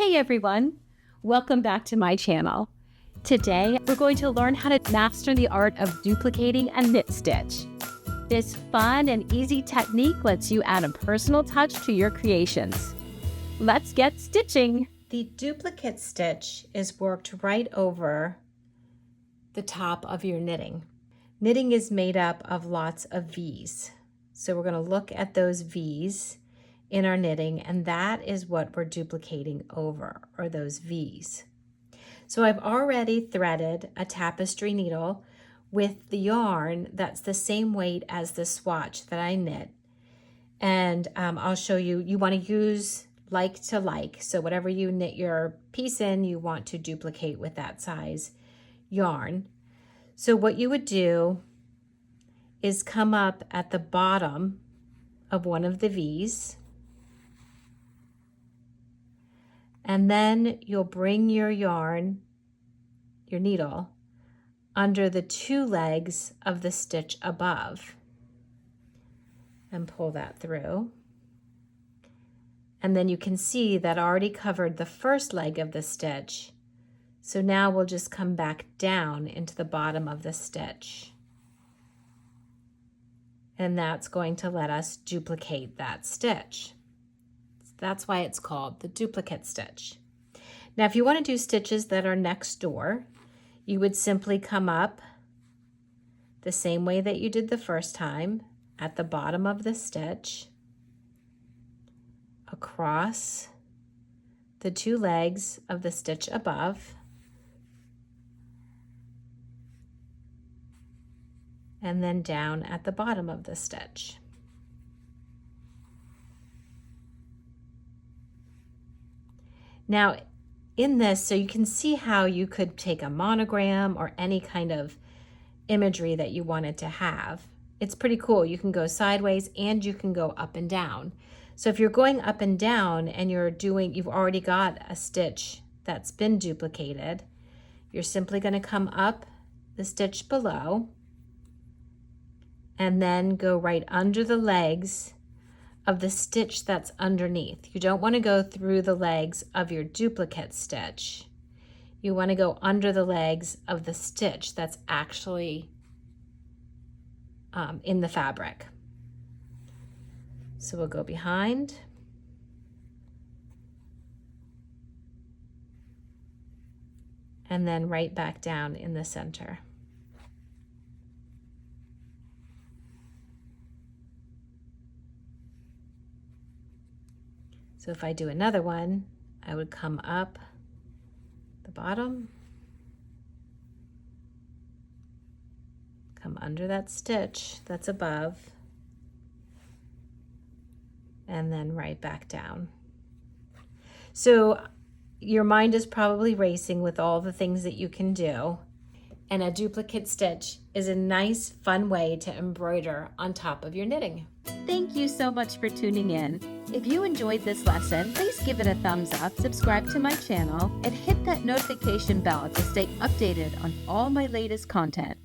Hey everyone, welcome back to my channel. Today, we're going to learn how to master the art of duplicating a knit stitch. This fun and easy technique lets you add a personal touch to your creations. Let's get stitching. The duplicate stitch is worked right over the top of your knitting. Knitting is made up of lots of V's. So we're going to look at those V's in our knitting, and that is what we're duplicating over, or those V's. So I've already threaded a tapestry needle with the yarn that's the same weight as the swatch that I knit. And I'll show you, you want to use like to like. So whatever you knit your piece in, you want to duplicate with that size yarn. So what you would do is come up at the bottom of one of the V's, and then you'll bring your yarn, your needle, under the two legs of the stitch above and pull that through. And then you can see that already covered the first leg of the stitch. So now we'll just come back down into the bottom of the stitch. And that's going to let us duplicate that stitch. That's why it's called the duplicate stitch. Now, if you want to do stitches that are next door, you would simply come up the same way that you did the first time at the bottom of the stitch, across the two legs of the stitch above, and then down at the bottom of the stitch. Now, in this, so you can see how you could take a monogram or any kind of imagery that you wanted to have. It's pretty cool. You can go sideways and you can go up and down. So if you're going up and down and you've already got a stitch that's been duplicated, you're simply going to come up the stitch below and then go right under the legs of the stitch that's underneath. You don't want to go through the legs of your duplicate stitch. You want to go under the legs of the stitch that's actually in the fabric. So we'll go behind, and then right back down in the center. So if I do another one, I would come up the bottom, come under that stitch that's above, and then right back down. So your mind is probably racing with all the things that you can do, and a duplicate stitch is a nice, fun way to embroider on top of your knitting. Thank you so much for tuning in. If you enjoyed this lesson, please give it a thumbs up, subscribe to my channel, and hit that notification bell to stay updated on all my latest content.